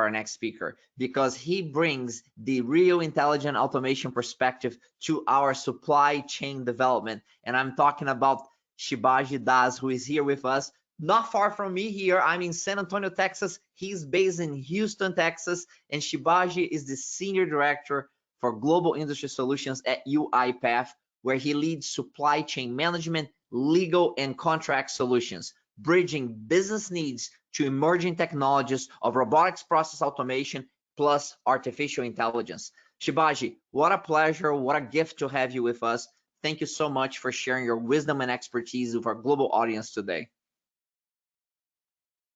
our next speaker, because he brings the real intelligent automation perspective to our supply chain development. And I'm talking about Shibaji Das, who is here with us, not far from me here. I'm in San Antonio, Texas. He's based in Houston, Texas, and Shibaji is the Senior Director for Global Industry Solutions at UIPath, where he leads supply chain management, legal, and contract solutions, bridging business needs to emerging technologies of robotics process automation plus artificial intelligence. Shibaji, what a pleasure, what a gift to have you with us. Thank you so much for sharing your wisdom and expertise with our global audience today.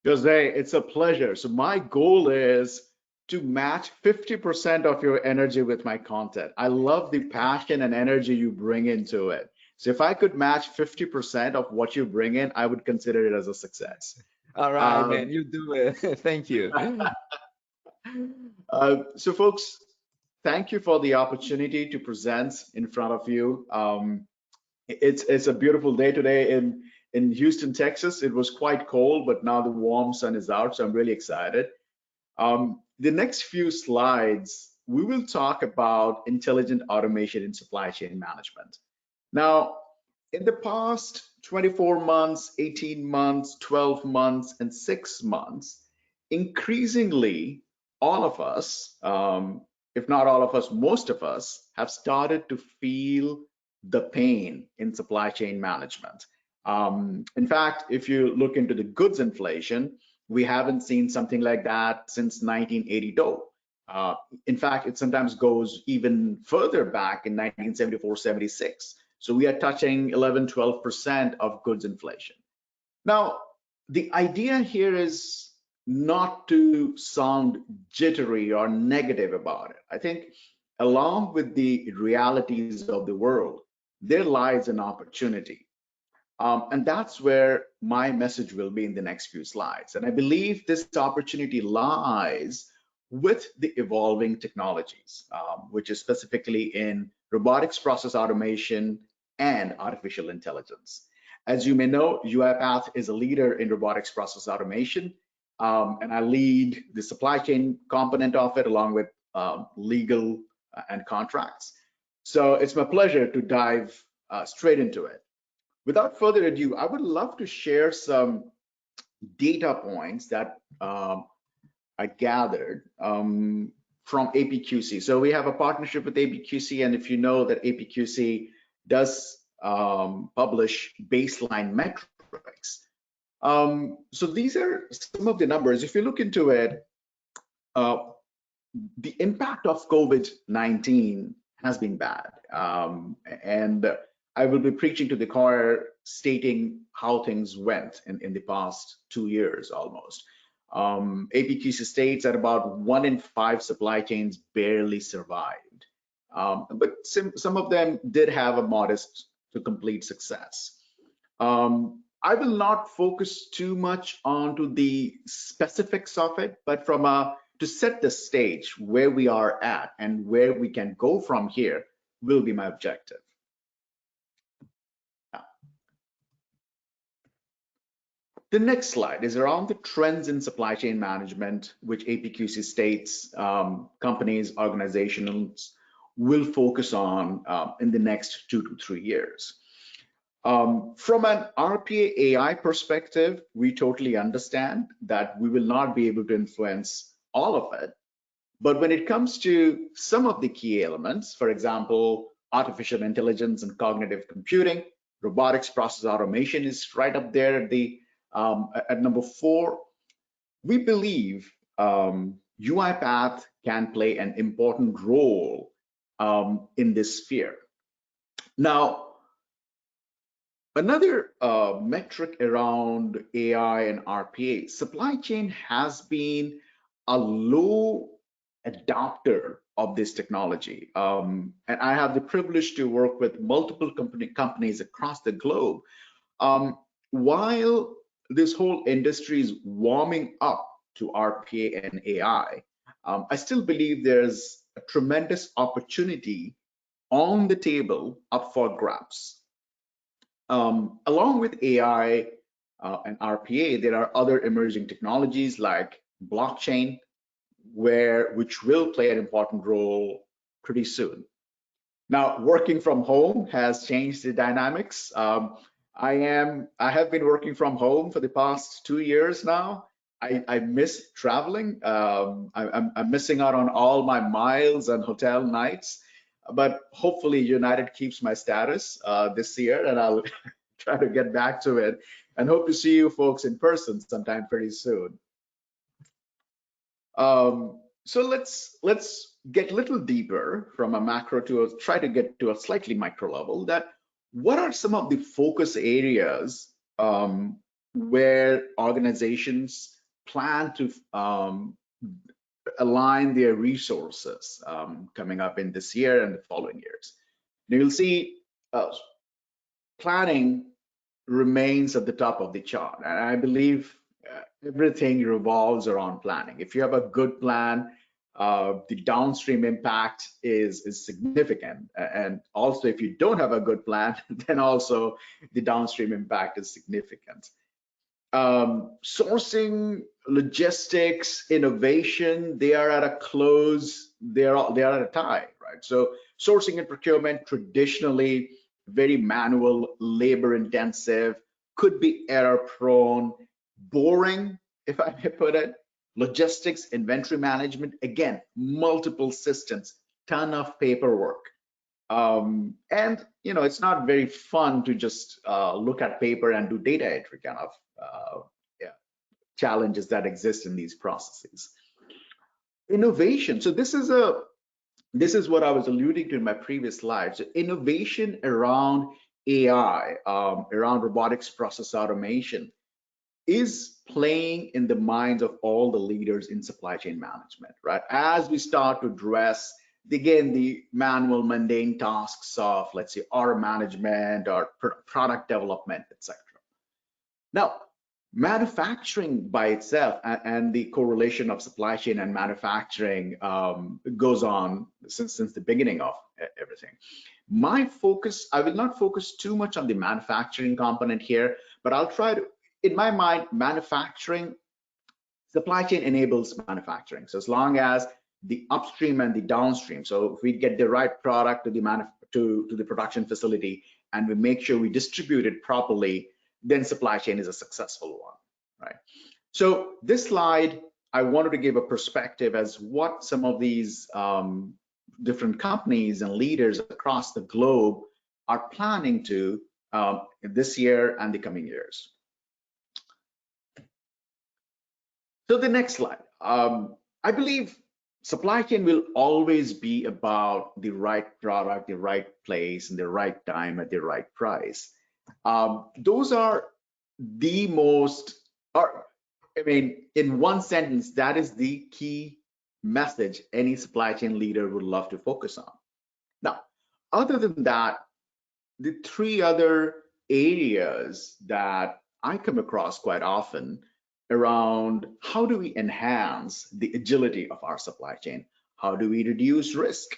Jose, it's a pleasure. So my goal is to match 50% of your energy with my content. I love the passion and energy you bring into it. So if I could match 50% of what you bring in, I would consider it as a success. All right, man, you do it. Thank you. So folks, thank you for the opportunity to present in front of you. It's a beautiful day today in Houston, Texas. It was quite cold, but now the warm sun is out, so I'm really excited. The next few slides, we will talk about intelligent automation in supply chain management. Now, in the past 24 months, 18 months, 12 months, and 6 months, increasingly, all of us, if not all of us, most of us, have started to feel the pain in supply chain management. In fact, if you look into the goods inflation, we haven't seen something like that since 1982. In fact, it sometimes goes even further back in 1974-76. So we are touching 11-12% of goods inflation. Now, the idea here is not to sound jittery or negative about it. I think along with the realities of the world, there lies an opportunity. And that's where my message will be in the next few slides. And I believe this opportunity lies with the evolving technologies, which is specifically in robotics process automation and artificial intelligence. As you may know, UiPath is a leader in robotics process automation, and I lead the supply chain component of it along with legal and contracts. So it's my pleasure to dive straight into it. Without further ado, I would love to share some data points that I gathered from APQC. So we have a partnership with APQC, and if you know that APQC does publish baseline metrics. So these are some of the numbers. If you look into it, the impact of COVID-19 has been bad. And I will be preaching to the choir, stating how things went in the past 2 years almost. APQC states that about 1 in 5 supply chains barely survived. But some of them did have a modest to complete success. I will not focus too much onto the specifics of it, but to set the stage where we are at and where we can go from here will be my objective. The next slide is around the trends in supply chain management, which APQC states companies, organizations will focus on in the next 2 to 3 years. From an RPA AI perspective, we totally understand that we will not be able to influence all of it. But when it comes to some of the key elements, for example, artificial intelligence and cognitive computing, robotics process automation is right up there at the at number 4. We believe UiPath can play an important role in this sphere. Now, another metric around AI and RPA, supply chain has been a low adopter of this technology. And I have the privilege to work with multiple companies across the globe. While this whole industry is warming up to RPA and AI, I still believe there's a tremendous opportunity on the table up for grabs. Along with AI and RPA, there are other emerging technologies like blockchain, which will play an important role pretty soon. Now, working from home has changed the dynamics. I have been working from home for the past 2 years now. I miss traveling. I'm missing out on all my miles and hotel nights, but hopefully United keeps my status this year, and I'll try to get back to it and hope to see you folks in person sometime pretty soon. So let's get a little deeper from a macro to try to get to a slightly micro level. That what are some of the focus areas where organizations plan to align their resources coming up in this year and the following years? Now you'll see planning remains at the top of the chart, and I believe everything revolves around planning. If you have a good plan, the downstream impact is significant, and also if you don't have a good plan, then also the downstream impact is significant. Sourcing, logistics, innovation, they are at a close, they are at a tie, right? So sourcing and procurement, traditionally very manual, labor intensive, could be error prone, boring, if I may put it. Logistics, inventory management, again, multiple systems, ton of paperwork. And it's not very fun to just look at paper and do data entry kind of challenges that exist in these processes. Innovation. So this is what I was alluding to in my previous slide. So innovation around AI, around robotics process automation, is playing in the minds of all the leaders in supply chain management, right? As we start to address, again, the manual, mundane tasks of, let's say, order management or product development, etc. Now, manufacturing by itself and the correlation of supply chain and manufacturing goes on since the beginning of everything. My focus, I will not focus too much on the manufacturing component here, but I'll try to, in my mind, manufacturing, supply chain enables manufacturing. So as long as the upstream and the downstream, so if we get the right product to the production facility and we make sure we distribute it properly, then supply chain is a successful one, right? So this slide, I wanted to give a perspective as what some of these different companies and leaders across the globe are planning to this year and the coming years. So the next slide, I believe supply chain will always be about the right product, the right place, and the right time at the right price. Those are the most, in one sentence, that is the key message any supply chain leader would love to focus on. Now, other than that, the three other areas that I come across quite often around how do we enhance the agility of our supply chain? How do we reduce risk?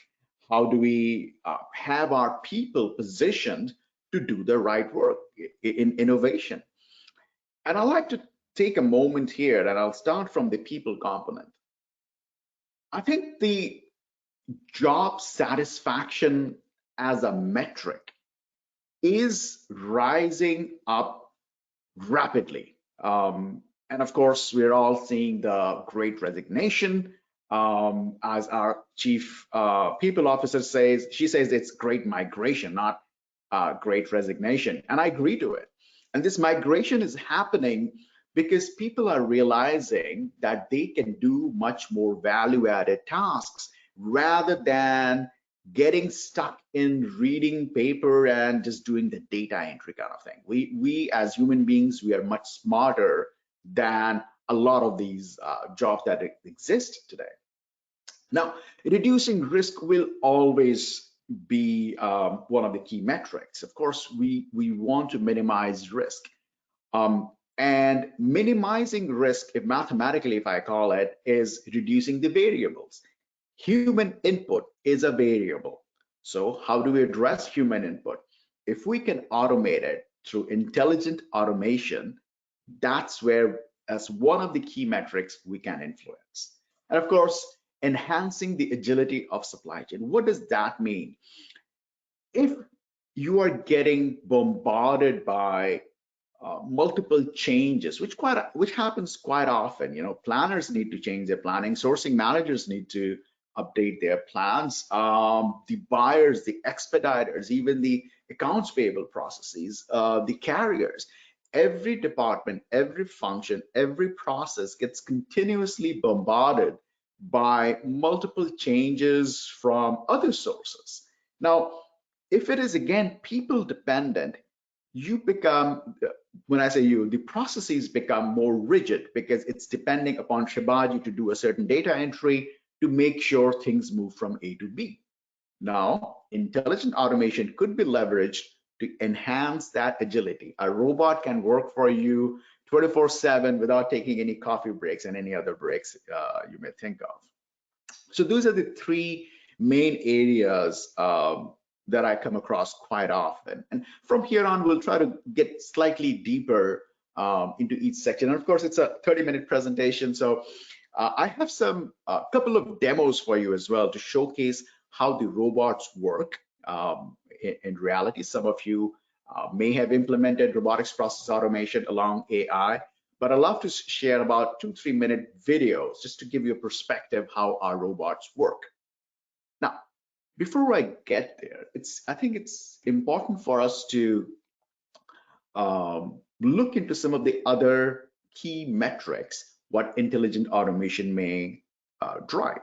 How do we have our people positioned to do the right work in innovation? And I'd like to take a moment here, and I'll start from the people component. I think the job satisfaction as a metric is rising up rapidly. And of course, we're all seeing the great resignation. As our chief people officer says, she says it's great migration, not great resignation. And I agree to it. And this migration is happening because people are realizing that they can do much more value-added tasks rather than getting stuck in reading paper and just doing the data entry kind of thing. We as human beings, we are much smarter than a lot of these jobs that exist today. Now, reducing risk will always be one of the key metrics. Of course, we want to minimize risk. And minimizing risk, if mathematically, if I call it, is reducing the variables. Human input is a variable. So how do we address human input? If we can automate it through intelligent automation, that's where, as one of the key metrics, we can influence. And of course, enhancing the agility of supply chain. What does that mean? If you are getting bombarded by multiple changes, which happens quite often. Planners need to change their planning, sourcing managers need to update their plans, the buyers, the expediters, even the accounts payable processes, the carriers. Every department, every function, every process gets continuously bombarded by multiple changes from other sources. Now, if it is again people dependent, you become, when I say you, the processes become more rigid because it's depending upon Shibaji to do a certain data entry to make sure things move from A to B. Now, intelligent automation could be leveraged to enhance that agility. A robot can work for you 24/7 without taking any coffee breaks and any other breaks you may think of. So those are the three main areas that I come across quite often. And from here on, we'll try to get slightly deeper into each section. And of course, it's a 30-minute presentation. So I have a couple of demos for you as well to showcase how the robots work in reality. Some of you may have implemented robotics process automation along AI, but I'd love to share about 2-3 minute videos just to give you a perspective how our robots work. Now, before I get there, I think it's important for us to look into some of the other key metrics what intelligent automation may drive.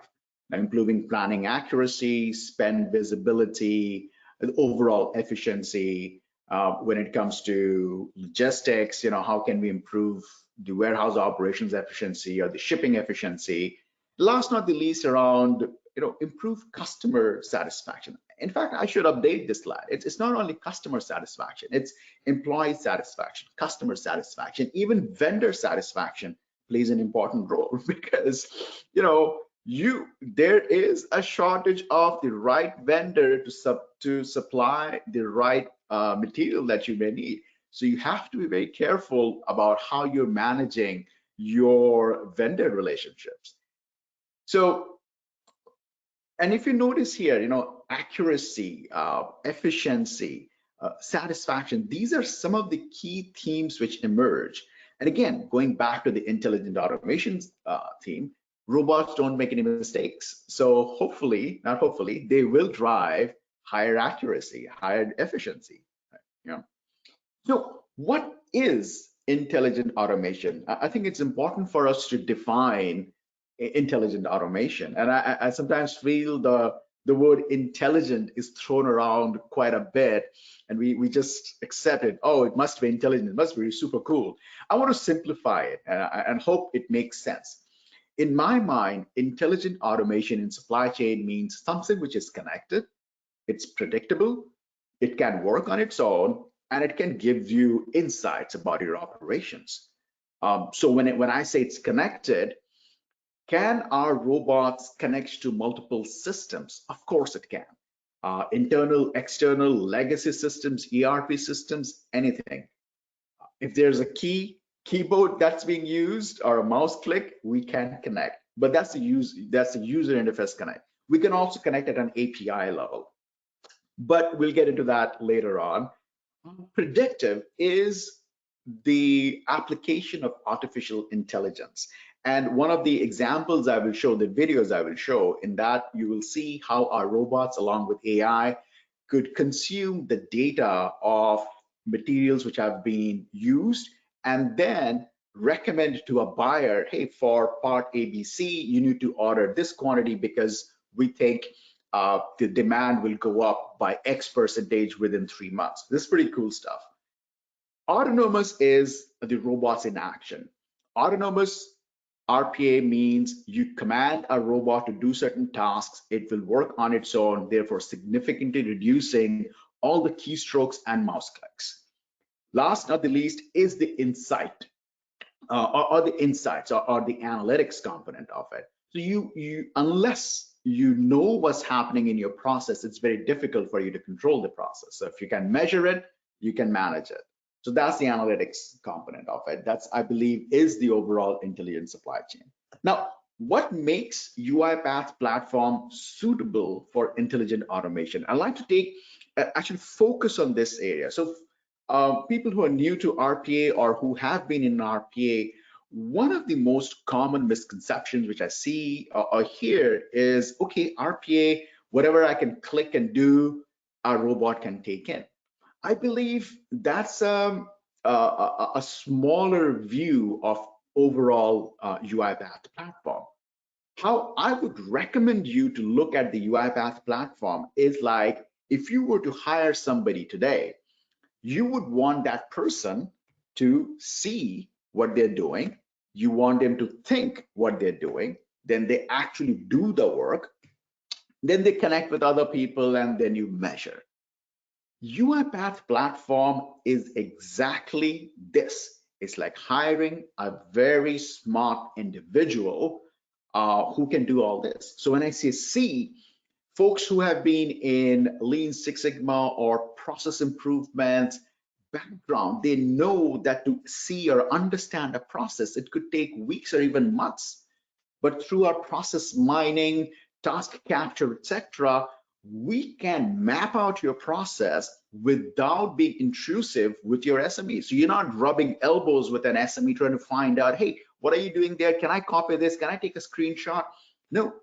Now, improving planning accuracy, spend visibility, overall efficiency. When it comes to logistics, how can we improve the warehouse operations efficiency or the shipping efficiency? Last not the least, around improve customer satisfaction. In fact, I should update this slide. It's not only customer satisfaction, it's employee satisfaction, customer satisfaction, even vendor satisfaction plays an important role because there is a shortage of the right vendor to supply the right material that you may need. So you have to be very careful about how you're managing your vendor relationships. So, and if you notice here, accuracy, efficiency, satisfaction, these are some of the key themes which emerge. And again, going back to the intelligent automation theme, robots don't make any mistakes. So hopefully, not hopefully, they will drive higher accuracy, higher efficiency. So what is intelligent automation? I think it's important for us to define intelligent automation. And I sometimes feel the word intelligent is thrown around quite a bit, and we just accept it. Oh, it must be intelligent, it must be super cool. I want to simplify it and hope it makes sense. In my mind, intelligent automation in supply chain means something which is connected, it's predictable, it can work on its own, and it can give you insights about your operations. So when I say it's connected, can our robots connect to multiple systems? Of course it can. Internal, external, legacy systems, ERP systems, anything. If there's a keyboard that's being used or a mouse click, we can connect. But that's the user interface connect. We can also connect at an API level. But we'll get into that later on. Predictive is the application of artificial intelligence. And one of the examples I will show, the videos I will show, in that you will see how our robots, along with AI, could consume the data of materials which have been used and then recommend to a buyer, hey, for part ABC, you need to order this quantity because we think the demand will go up by X percentage within 3 months. This is pretty cool stuff. Autonomous is the robots in action. Autonomous RPA means you command a robot to do certain tasks, it will work on its own, therefore significantly reducing all the keystrokes and mouse clicks. Last not the least is the insight or the insights or the analytics component of it. So you unless you know what's happening in your process, it's very difficult for you to control the process. So if you can measure it, you can manage it. So that's the analytics component of it. That's, I believe, is the overall intelligent supply chain. Now, what makes UiPath platform suitable for intelligent automation? I'd like to take actually focus on this area. So people who are new to RPA or who have been in RPA, one of the most common misconceptions which I see or hear is, okay, RPA, whatever I can click and do, a robot can take in. I believe that's a smaller view of overall UiPath platform. How I would recommend you to look at the UiPath platform is like, if you were to hire somebody today, you would want that person to see what they're doing. You want them to think what they're doing. Then they actually do the work. Then they connect with other people, and then you measure. UiPath platform is exactly this. It's like hiring a very smart individual who can do all this. So when I say C, folks who have been in Lean Six Sigma or process improvement background, they know that to see or understand a process, it could take weeks or even months. But through our process mining, task capture, etc., we can map out your process without being intrusive with your SME. So you're not rubbing elbows with an SME trying to find out, hey, what are you doing there? Can I copy this? Can I take a screenshot? No,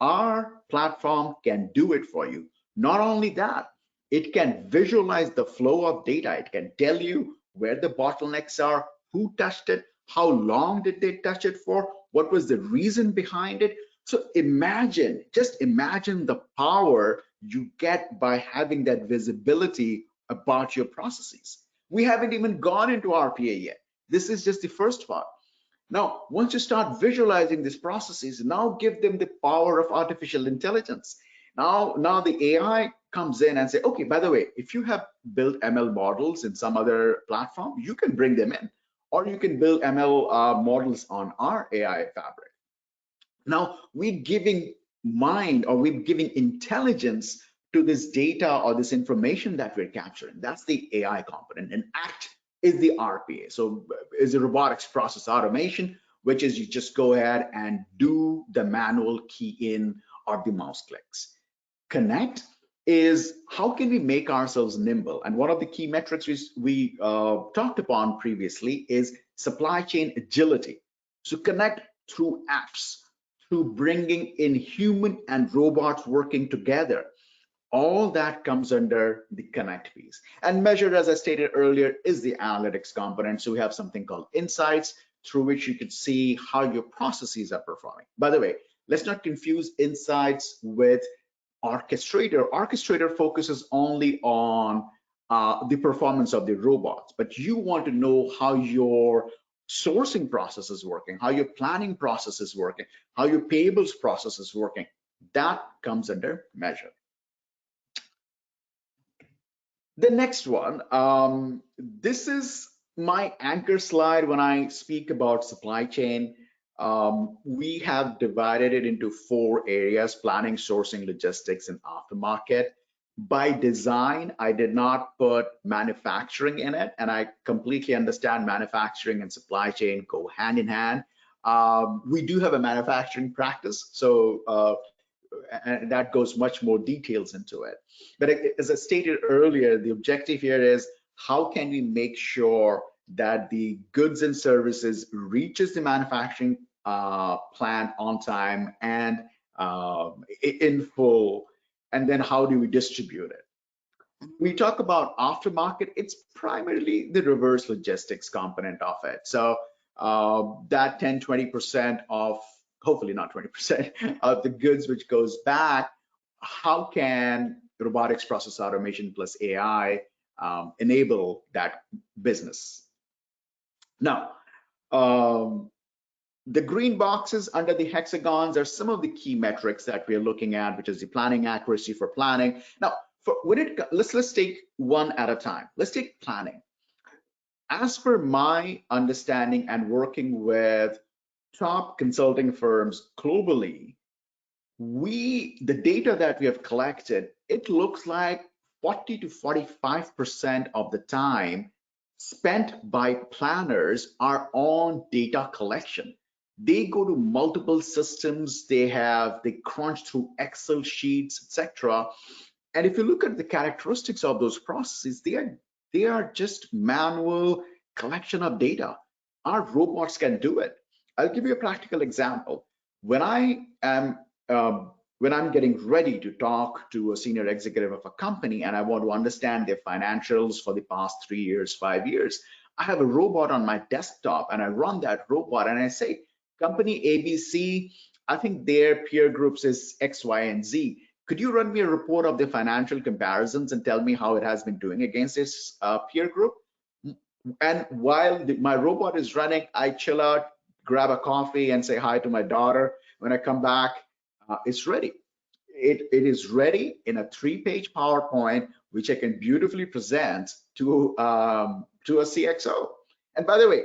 our platform can do it for you. Not only that, it can visualize the flow of data. It can tell you where the bottlenecks are, who touched it, how long did they touch it for, what was the reason behind it. So imagine, just imagine the power you get by having that visibility about your processes. We haven't even gone into RPA yet. This is just the first part. Now, once you start visualizing these processes, now give them the power of artificial intelligence. Now the AI comes in and say, okay, by the way, if you have built ML models in some other platform, you can bring them in, or you can build ML models on our AI fabric. Now we're giving mind, or we're giving intelligence to this data or this information that we're capturing. That's the AI component. And ACT is the RPA. So is the robotics process automation, which is you just go ahead and do the manual key in or the mouse clicks. Connect is how can we make ourselves nimble? And one of the key metrics we talked upon previously is supply chain agility. So connect through apps, through bringing in human and robots working together. All that comes under the connect piece. And measure, as I stated earlier, is the analytics component. So we have something called insights, through which you can see how your processes are performing. By the way, let's not confuse insights with orchestrator. Orchestrator focuses only on the performance of the robots, but you want to know how your sourcing process is working, how your planning process is working, how your payables process is working. That comes under measure. The next one, this is my anchor slide when I speak about supply chain. We have divided it into 4 areas: planning, sourcing, logistics, and aftermarket. By design, I did not put manufacturing in it, and I completely understand manufacturing and supply chain go hand in hand. We do have a manufacturing practice, so and that goes much more details into it. But as I stated earlier, the objective here is how can we make sure that the goods and services reaches the manufacturing plant on time and in full, and then how do we distribute it? We talk about aftermarket, it's primarily the reverse logistics component of it. So that 10-20% of, hopefully not 20% of the goods which goes back, how can robotics process automation plus AI enable that business? Now, the green boxes under the hexagons are some of the key metrics that we're looking at, which is the planning accuracy for planning. Now, let's take one at a time. Let's take planning. As per my understanding and working with top consulting firms globally, the data that we have collected, it looks like 40 to 45% of the time spent by planners are on data collection. They go to multiple systems, they crunch through Excel sheets, etc. And if you look at the characteristics of those processes, they are just manual collection of data. Our robots can do it. I'll give you a practical example. When I am when I'm getting ready to talk to a senior executive of a company and I want to understand their financials for the past 3 years, 5 years, I have a robot on my desktop and I run that robot and I say, company ABC, I think their peer groups is X, Y, and Z. Could you run me a report of the financial comparisons and tell me how it has been doing against its peer group? And while my robot is running, I chill out, grab a coffee, and say hi to my daughter. When I come back, it's ready. It is ready in a 3-page PowerPoint, which I can beautifully present to a CXO. And by the way,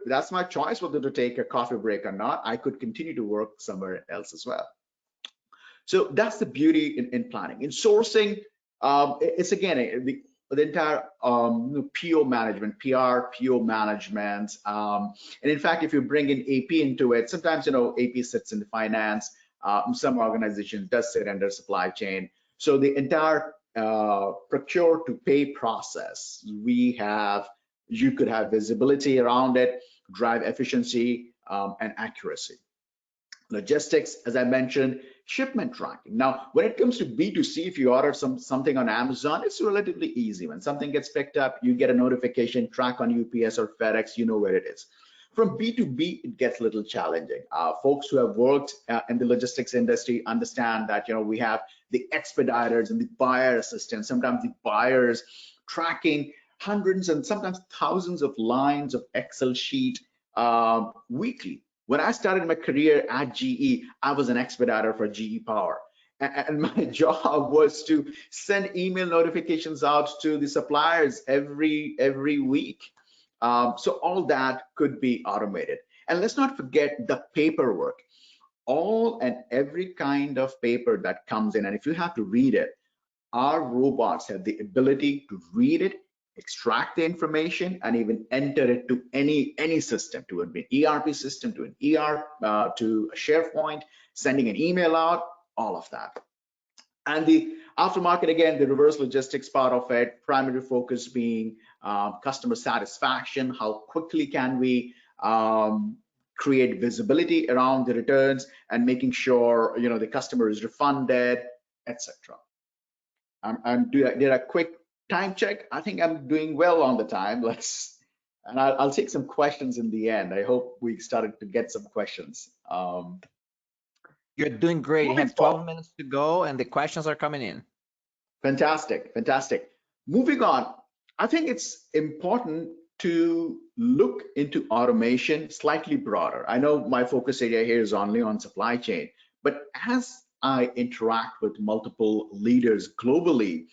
that's my choice whether to take a coffee break or not. I could continue to work somewhere else as well. So that's the beauty in planning. In sourcing, it's again the entire PO management, PO management, and in fact, if you bring in AP into it, sometimes AP sits in the finance. Some organizations does sit under supply chain. So the entire procure to pay process, you could have visibility around it, drive efficiency and accuracy. Logistics, as I mentioned, shipment tracking. Now, when it comes to B2C, if you order something on Amazon, it's relatively easy. When something gets picked up, you get a notification, track on UPS or FedEx, you know where it is. From B2B, it gets a little challenging. Folks who have worked in the logistics industry understand that we have the expediters and the buyer assistants, sometimes the buyers tracking hundreds and sometimes thousands of lines of Excel sheet weekly. When I started my career at GE, I was an expediter for GE Power. And my job was to send email notifications out to the suppliers every week. So all that could be automated. And let's not forget the paperwork. All and every kind of paper that comes in, and if you have to read it, our robots have the ability to read it, extract the information, and even enter it to any system, to an ERP system, to an to a SharePoint, sending an email out, all of that. And the aftermarket, again, the reverse logistics part of it, primary focus being customer satisfaction. How quickly can we create visibility around the returns and making sure the customer is refunded, etc. And did a quick time check. I think I'm doing well on the time. And I'll take some questions in the end. I hope we started to get some questions. You're doing great. You have 12 minutes to go and the questions are coming in. Fantastic, fantastic. Moving on, I think it's important to look into automation slightly broader. I know my focus area here is only on supply chain, but as I interact with multiple leaders globally,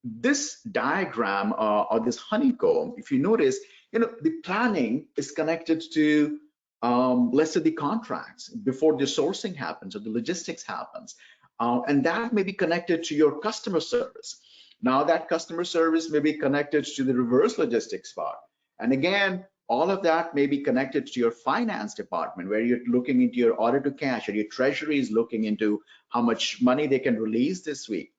this diagram or this honeycomb, if you notice, the planning is connected to let's say the contracts before the sourcing happens or the logistics happens, and that may be connected to your customer service. Now that customer service may be connected to the reverse logistics part, and again, all of that may be connected to your finance department, where you're looking into your order to cash, or your treasury is looking into how much money they can release this week.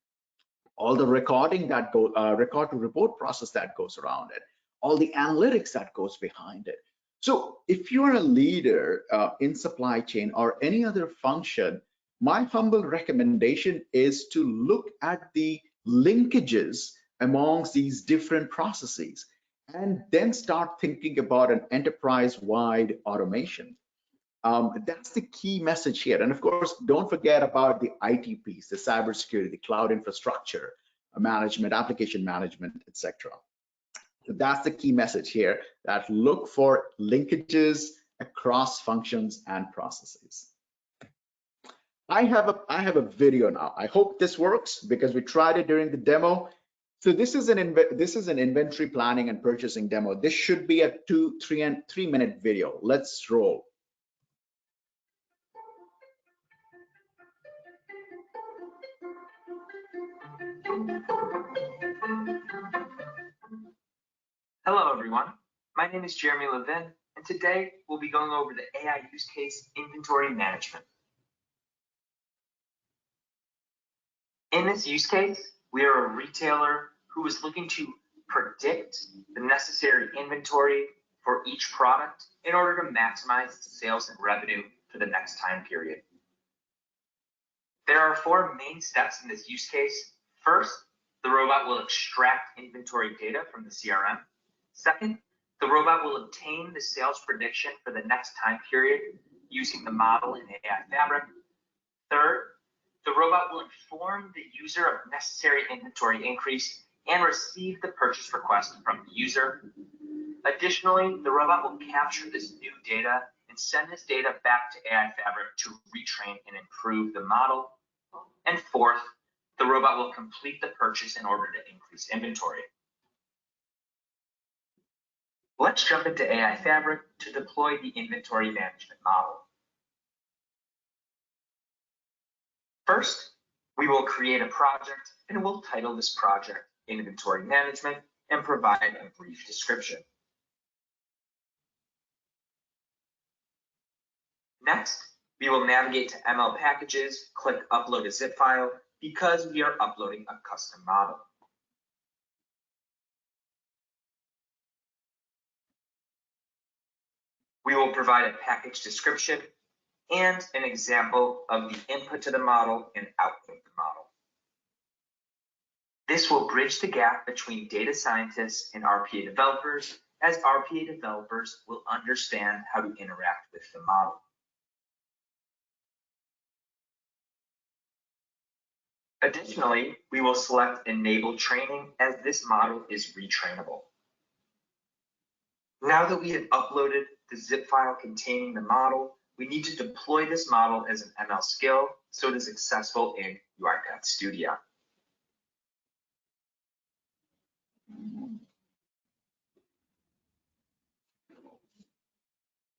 All the recording that record to report process that goes around it, all the analytics that goes behind it. So if you're a leader in supply chain or any other function, my humble recommendation is to look at the linkages amongst these different processes and then start thinking about an enterprise-wide automation. That's the key message here. And of course, don't forget about the IT piece, the cybersecurity, the cloud infrastructure management, application management, etc. So that's the key message here, that look for linkages across functions and processes. I have a video now. I hope this works because we tried it during the demo. So this is an inventory planning and purchasing demo. This should be a 3 minute video. Let's roll. Hello everyone, my name is Jeremy Levin, and today we'll be going over the AI use case inventory management. In this use case, we are a retailer who is looking to predict the necessary inventory for each product in order to maximize sales and revenue for the next time period. There are 4 main steps in this use case. First, the robot will extract inventory data from the CRM. Second, the robot will obtain the sales prediction for the next time period using the model in AI Fabric. Third, the robot will inform the user of necessary inventory increase and receive the purchase request from the user. Additionally, the robot will capture this new data and send this data back to AI Fabric to retrain and improve the model. And fourth, the robot will complete the purchase in order to increase inventory. Let's jump into AI Fabric to deploy the inventory management model. First, we will create a project and we'll title this project Inventory Management and provide a brief description. Next, we will navigate to ML Packages, click Upload a zip file because we are uploading a custom model. We will provide a package description and an example of the input to the model and output of the model. This will bridge the gap between data scientists and RPA developers, as RPA developers will understand how to interact with the model. Additionally, we will select Enable Training as this model is retrainable. Now that we have uploaded the zip file containing the model, we need to deploy this model as an ML skill so it is accessible in UiPath Studio.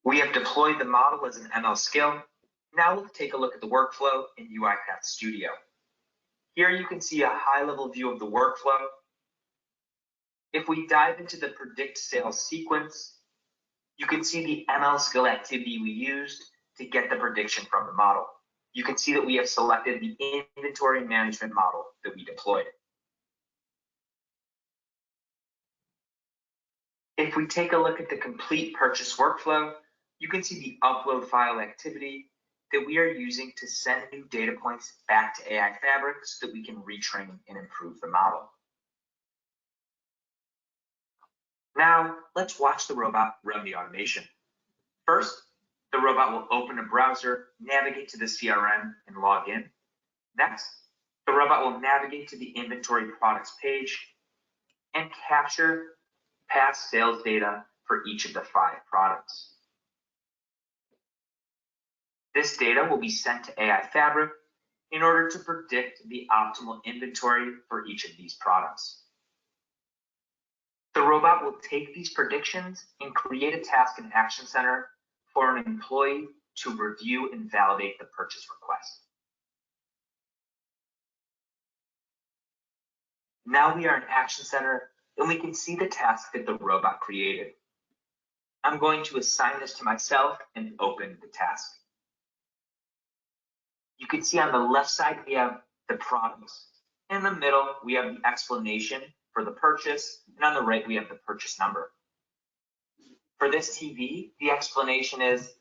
We have deployed the model as an ML skill. Now let's take a look at the workflow in UiPath Studio. Here you can see a high-level view of the workflow. If we dive into the predict sales sequence, you can see the ML skill activity we used to get the prediction from the model. You can see that we have selected the inventory management model that we deployed. If we take a look at the complete purchase workflow, you can see the upload file activity that we are using to send new data points back to AI Fabric so that we can retrain and improve the model. Now, let's watch the robot run the automation. First, the robot will open a browser, navigate to the CRM, and log in. Next, the robot will navigate to the inventory products page and capture past sales data for each of the 5 products. This data will be sent to AI Fabric in order to predict the optimal inventory for each of these products. The robot will take these predictions and create a task in Action Center for an employee to review and validate the purchase request. Now we are in Action Center and we can see the task that the robot created. I'm going to assign this to myself and open the task. You can see on the left side, we have the products. In the middle, we have the explanation for the purchase. And on the right, we have the purchase number. For this TV, the explanation is.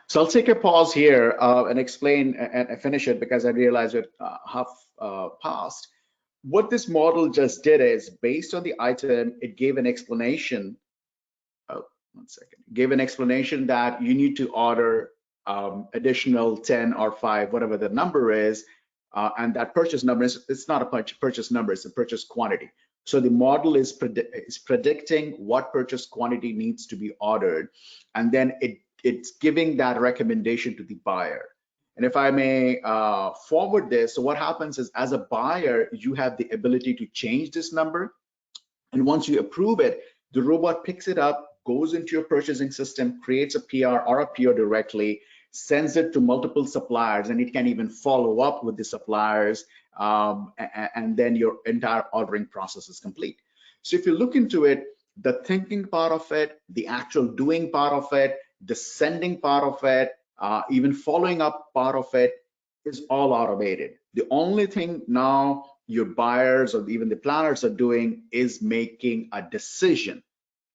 So I'll take a pause here and explain and finish it because I realized it half past. What this model just did is based on the item, it gave an explanation. Oh, 1 second. Gave an explanation that you need to order additional 10 or 5, whatever the number is, and that purchase number it's not a purchase number, it's a purchase quantity. So the model is predicting what purchase quantity needs to be ordered, and then it's giving that recommendation to the buyer. And if I may forward this, so what happens is as a buyer, you have the ability to change this number, and once you approve it, the robot picks it up, goes into your purchasing system, creates a PR or a PO directly, sends it to multiple suppliers, and it can even follow up with the suppliers, and then your entire ordering process is complete. So if you look into it, the thinking part of it, the actual doing part of it, the sending part of it, even following up part of it is all automated. The only thing now your buyers or even the planners are doing is making a decision.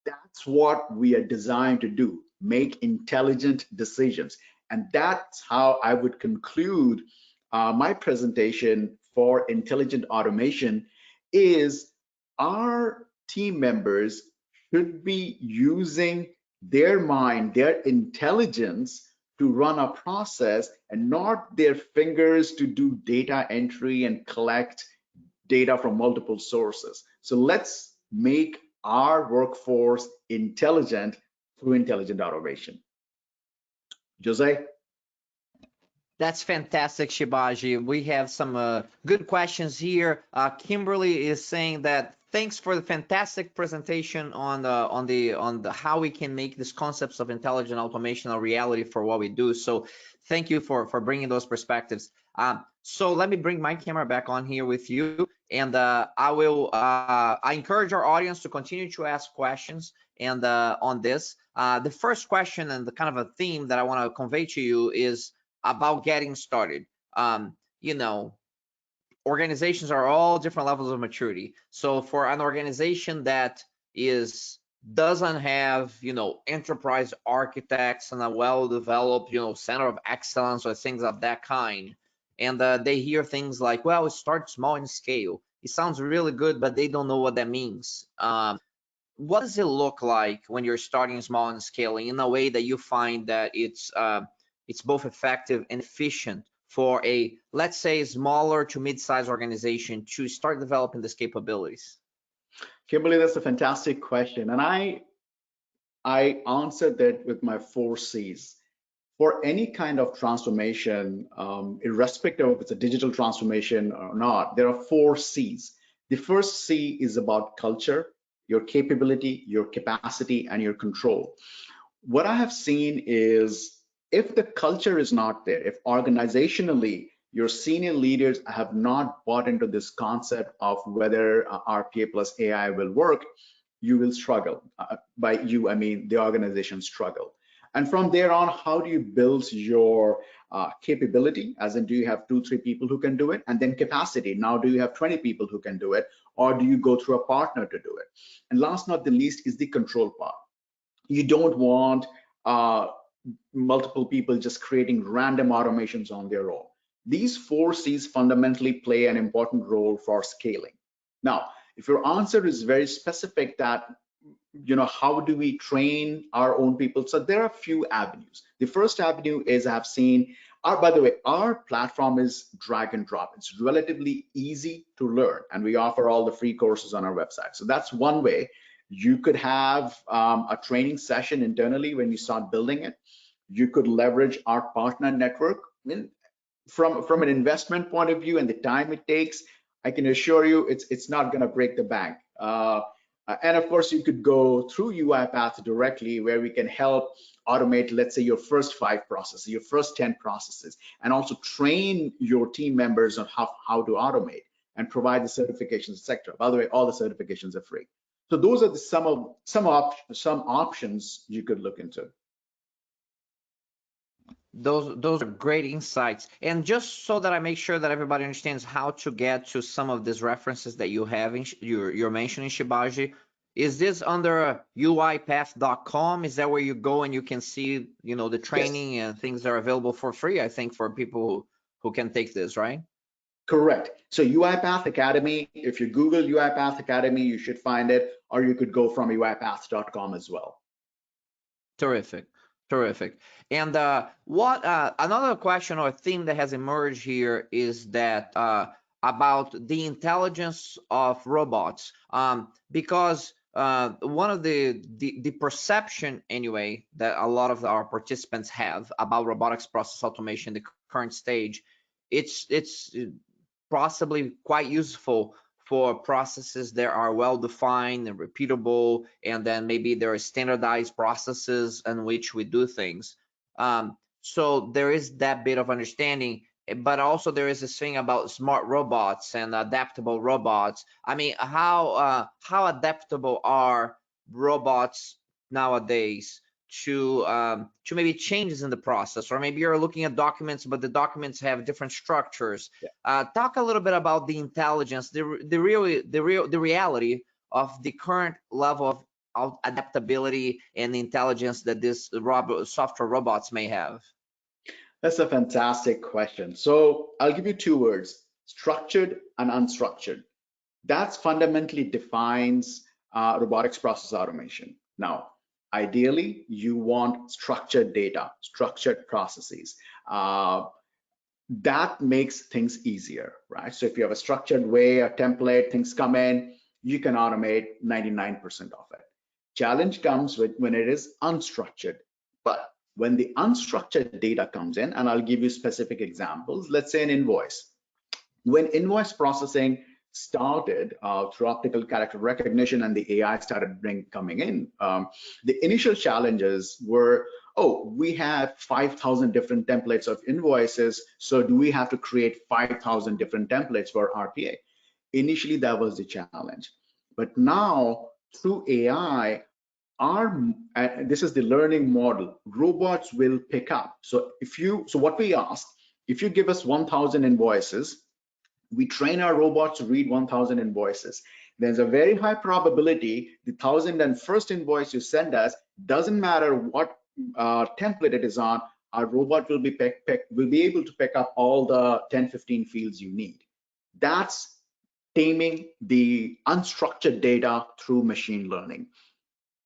That's what we are designed to do, make intelligent decisions. And that's how I would conclude my presentation for intelligent automation is our team members should be using their mind, their intelligence to run a process and not their fingers to do data entry and collect data from multiple sources. So let's make our workforce intelligent through intelligent automation. Jose? That's fantastic, Shibaji. We have some good questions here. Kimberly is saying that thanks for the fantastic presentation on the how we can make these concepts of intelligent automation a reality for what we do. So thank you for bringing those perspectives. So let me bring my camera back on here with you, and I encourage our audience to continue to ask questions and on this. The first question and the kind of a theme that I want to convey to you is about getting started. You know, organizations are all different levels of maturity. So for an organization that doesn't have, you know, enterprise architects and a well-developed, you know, center of excellence or things of that kind, and they hear things like, well, start small and scale. It sounds really good, but they don't know what that means. What does it look like when you're starting small and scaling in a way that you find that it's both effective and efficient for a, let's say, smaller to mid-sized organization to start developing these capabilities? Kimberly, that's a fantastic question. And I answered that with my 4 C's. For any kind of transformation, irrespective of if it's a digital transformation or not, there are 4 C's. The first C is about culture, your capability, your capacity, and your control. What I have seen is if the culture is not there, if organizationally your senior leaders have not bought into this concept of whether RPA plus AI will work, you will struggle. By you, I mean the organization struggle. And from there on, how do you build your capability? As in, do you have 2-3 people who can do it? And then capacity. Now, do you have 20 people who can do it? Or do you go through a partner to do it? And last not the least is the control part. You don't want multiple people just creating random automations on their own. These 4 C's fundamentally play an important role for scaling. Now, if your answer is very specific that, you know, how do we train our own people? So there are a few avenues. The first avenue is I've seen, by the way, our platform is drag and drop. It's relatively easy to learn, and we offer all the free courses on our website. So that's one way. You could have a training session internally when you start building it. You could leverage our partner network. I mean, from an investment point of view and the time it takes, I can assure you it's not going to break the bank. And of course, you could go through UiPath directly, where we can help automate, let's say, your first 5 processes, your first 10 processes, and also train your team members on how to automate and provide the certifications, etc. By the way, all the certifications are free. So those are some options you could look into. Those are great insights. And just so that I make sure that everybody understands how to get to some of these references that you have you're mentioning, Shibaji, is this under UIPath.com? Is that where you go and you can see, you know, the training and things that are available for free, I think, for people who can take this, right? Correct. So UiPath Academy, if you Google UiPath Academy, you should find it, or you could go from UiPath.com as well. Terrific. Terrific. And another question or theme that has emerged here is that about the intelligence of robots, because one of the perception anyway that a lot of our participants have about robotics process automation, the current stage, it's possibly quite useful for processes that are well defined and repeatable, and then maybe there are standardized processes in which we do things. So there is that bit of understanding, but also there is this thing about smart robots and adaptable robots. I mean, how adaptable are robots nowadays to maybe changes in the process, or maybe you're looking at documents, but the documents have different structures. Talk a little bit about the intelligence, the reality of the current level of adaptability and the intelligence that this software robots may have. That's a fantastic question. So I'll give you two words: structured and unstructured. That's fundamentally defines robotics process automation. Now, ideally, you want structured data, structured processes. That makes things easier, right? So if you have a structured way, a template, things come in, you can automate 99% of it. Challenge comes with when it is unstructured. But when the unstructured data comes in, and I'll give you specific examples, let's say an invoice. When invoice processing started through optical character recognition and the AI started coming in, the initial challenges were, oh, we have 5,000 different templates of invoices, so do we have to create 5,000 different templates for RPA? Initially, that was the challenge. But now, through AI, this is the learning model, robots will pick up. So what we ask, if you give us 1,000 invoices, we train our robots to read 1,000 invoices. There's a very high probability the 1,001st invoice you send us, doesn't matter what template it is on, our robot will be able to pick up all the 10, 15 fields you need. That's taming the unstructured data through machine learning.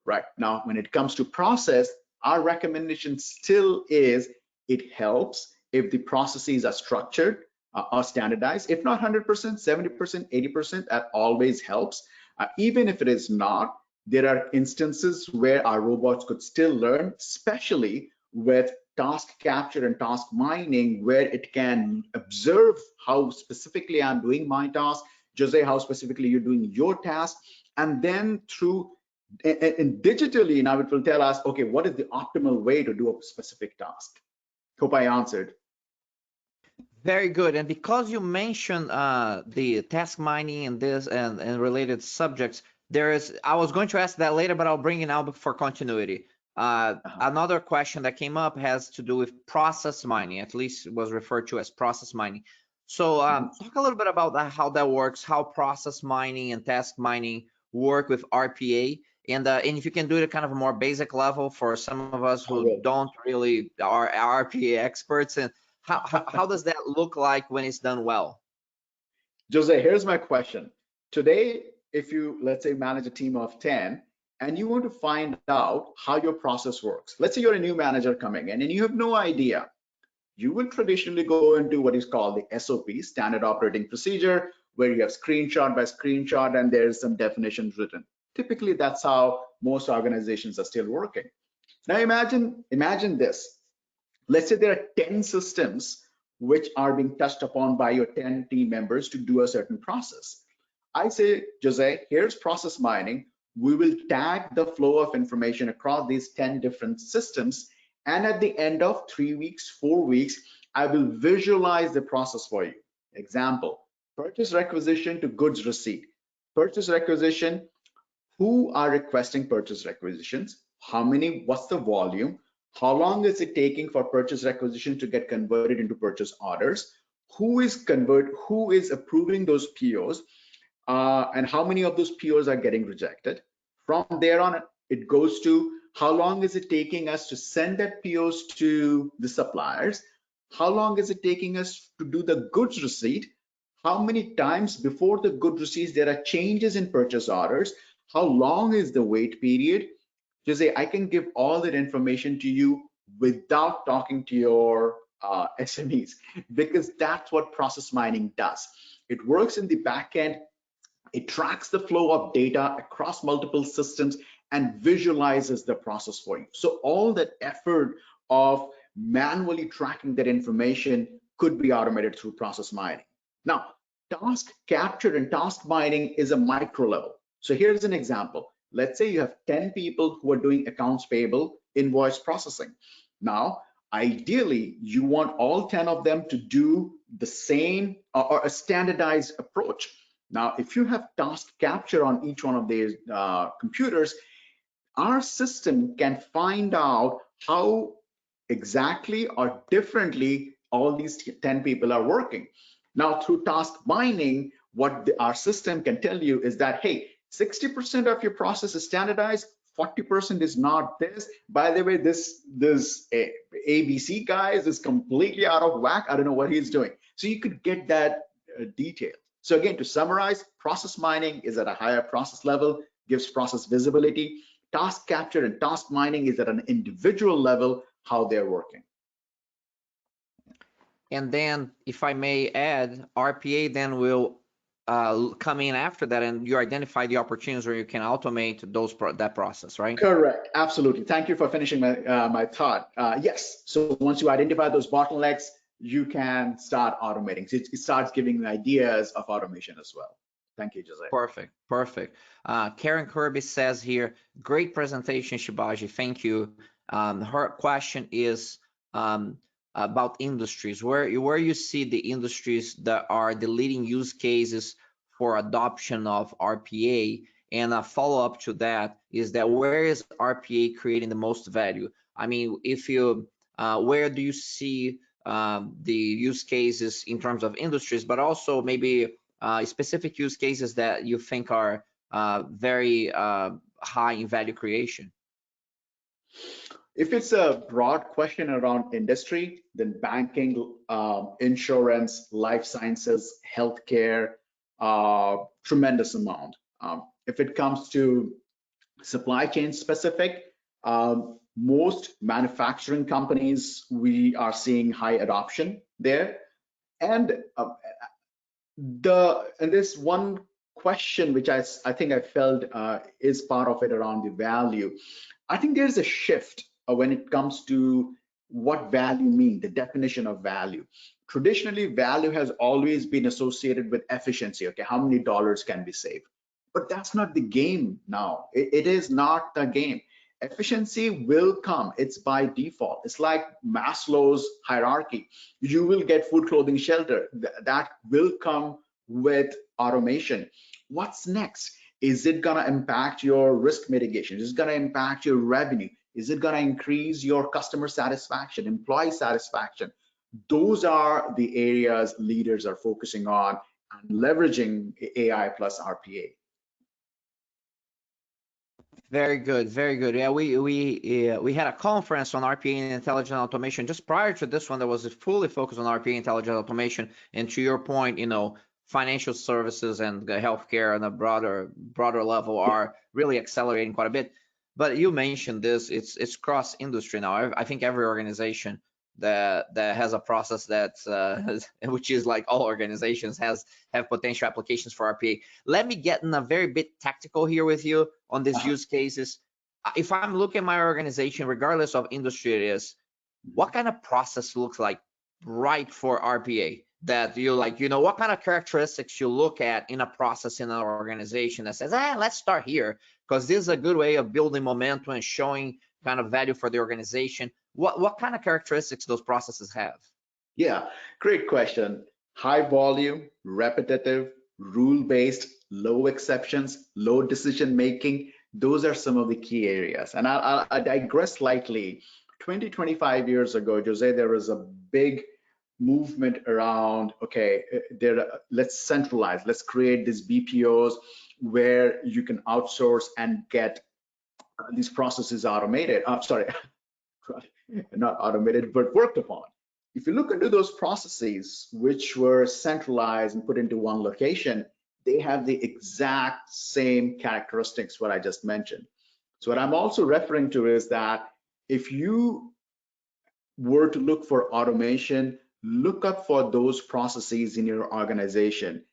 Right now, when it comes to process, our recommendation still is it helps if the processes are structured or standardized. If not 100%, 70%, 80%, that always helps. Even if it is not, there are instances where our robots could still learn, especially with task capture and task mining, where it can observe how specifically I'm doing my task, Jose, how specifically you're doing your task, and then through and digitally now it will tell us, okay, what is the optimal way to do a specific task. Hope I answered. Very good. And because you mentioned the task mining and this and related subjects, I was going to ask that later, but I'll bring it now for continuity. Another question that came up has to do with process mining, at least it was referred to as process mining. So talk a little bit about that, how that works, how process mining and task mining work with RPA. And if you can do it at kind of a more basic level for some of us who don't really are RPA experts, and how does that look like when it's done well? Jose, here's my question. Today, if you, let's say, manage a team of 10, and you want to find out how your process works. Let's say you're a new manager coming in and you have no idea. You will traditionally go into what is called the SOP, Standard Operating Procedure, where you have screenshot by screenshot and there's some definitions written. Typically, that's how most organizations are still working. Now imagine this. Let's say there are 10 systems which are being touched upon by your 10 team members to do a certain process. I say, Jose, here's process mining. We will tag the flow of information across these 10 different systems. And at the end of 3 weeks, 4 weeks, I will visualize the process for you. Example, purchase requisition to goods receipt. Purchase requisition, who are requesting purchase requisitions? How many, what's the volume? How long is it taking for purchase requisition to get converted into purchase orders? Who is approving those POs? And how many of those POs are getting rejected? From there on, it goes to how long is it taking us to send that POs to the suppliers? How long is it taking us to do the goods receipt? How many times before the goods receipt there are changes in purchase orders? How long is the wait period? Jose, I can give all that information to you without talking to your SMEs, because that's what process mining does. It works in the back end. It tracks the flow of data across multiple systems and visualizes the process for you. So all that effort of manually tracking that information could be automated through process mining. Now, task capture and task mining is a micro level. So here's an example. Let's say you have 10 people who are doing accounts payable invoice processing. Now, ideally, you want all 10 of them to do the same or a standardized approach. Now, if you have task capture on each one of these computers, our system can find out how exactly or differently all these 10 people are working. Now, through task mining, what our system can tell you is that, hey, 60% of your process is standardized, 40% is not this. By the way, this ABC guy is completely out of whack. I don't know what he's doing. So you could get that detail. So again, to summarize, process mining is at a higher process level, gives process visibility. Task capture and task mining is at an individual level, how they're working. And then, if I may add, RPA then will come in after that, and you identify the opportunities where you can automate that process, right? Correct, absolutely. Thank you for finishing my thought. Yes, so once you identify those bottlenecks, you can start automating. It starts giving ideas of automation as well. Thank you, Jose. Perfect, perfect. Karen Kirby says here, great presentation, Shibaji. Thank you. Her question is about industries, where you see the industries that are the leading use cases for adoption of RPA, and a follow-up to that is that where is RPA creating the most value? I mean, if you where do you see the use cases in terms of industries, but also maybe specific use cases that you think are very high in value creation? If it's a broad question around industry, then banking, insurance, life sciences, healthcare, tremendous amount. If it comes to supply chain specific, most manufacturing companies, we are seeing high adoption there. And there's one question which I think I felt is part of it around the value. I think there's a shift when it comes to what value means, the definition of value. Traditionally, value has always been associated with efficiency. Okay, how many dollars can be saved? But that's not the game now. It is not the game. Efficiency will come. It's by default. It's like Maslow's hierarchy. You will get food, clothing, shelter. That will come with automation. What's next? Is it going to impact your risk mitigation? Is it going to impact your revenue? Is it going to increase your customer satisfaction, employee satisfaction? Those are the areas leaders are focusing on and leveraging AI plus RPA. Very good, very good. Yeah, we had a conference on RPA and intelligent automation just prior to this one that was fully focused on RPA intelligent automation. And to your point, financial services and healthcare on a broader level are really accelerating quite a bit. But you mentioned this, it's cross industry now. I think every organization that has a process that which is like all organizations have potential applications for RPA. Let me get in a very bit tactical here with you on these use cases. If I'm looking at my organization, regardless of industry it is, what kind of process looks like right for RPA? That you like, what kind of characteristics you look at in a process in an organization that says, let's start here, because this is a good way of building momentum and showing kind of value for the organization. What kind of characteristics those processes have? Yeah, great question. High volume, repetitive, rule-based, low exceptions, low decision making. Those are some of the key areas. And I'll digress slightly. 25 years ago, Jose, there was a big movement around, okay, let's centralize, let's create these BPOs where you can outsource and get these processes automated. Sorry, not automated, but worked upon. If you look into those processes which were centralized and put into one location, they have the exact same characteristics what I just mentioned. So what I'm also referring to is that if you were to look for automation, look up for those processes in your organization.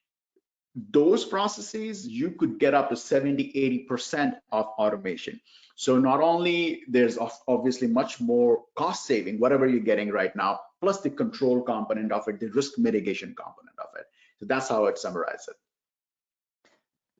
Those processes, you could get up to 70–80% of automation. So not only there's obviously much more cost saving, whatever you're getting right now, plus the control component of it, the risk mitigation component of it. So that's how I'd summarize it.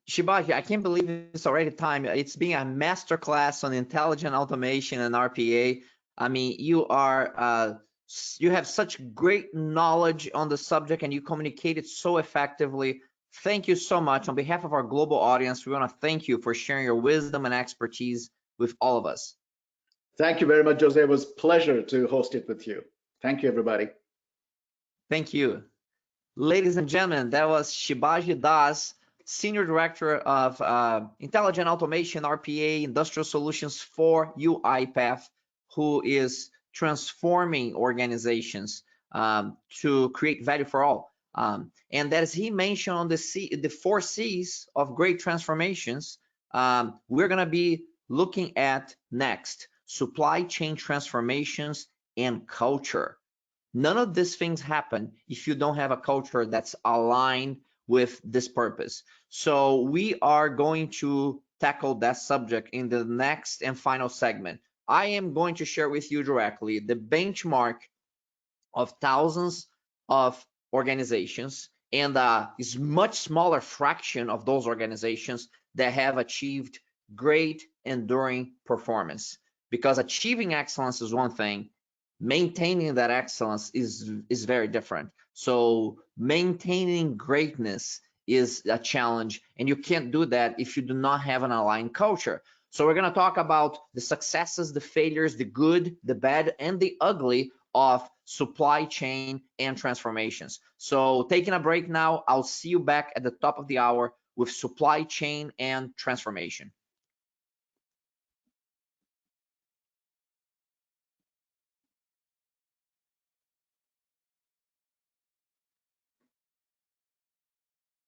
Shibaji, I can't believe it's already time. It's been a masterclass on intelligent automation and RPA. I mean, you have such great knowledge on the subject and you communicate it so effectively. Thank you so much. On behalf of our global audience, we want to thank you for sharing your wisdom and expertise with all of us. Thank you very much, Jose. It was a pleasure to host it with you. Thank you, everybody. Thank you. Ladies and gentlemen, that was Shibaji Das, Senior Director of Intelligent Automation, RPA, Industrial Solutions for UIPath, who is transforming organizations to create value for all. And as he mentioned on the 4 C's of great transformations, we're going to be looking at next, supply chain transformations and culture. None of these things happen if you don't have a culture that's aligned with this purpose. So we are going to tackle that subject in the next and final segment. I am going to share with you directly the benchmark of thousands of organizations and a much smaller fraction of those organizations that have achieved great enduring performance. Because achieving excellence is one thing, maintaining that excellence is very different. So maintaining greatness is a challenge, and you can't do that if you do not have an aligned culture. So we're going to talk about the successes, the failures, the good, the bad, and the ugly of supply chain and transformations. So taking a break now, I'll see you back at the top of the hour with supply chain and transformation.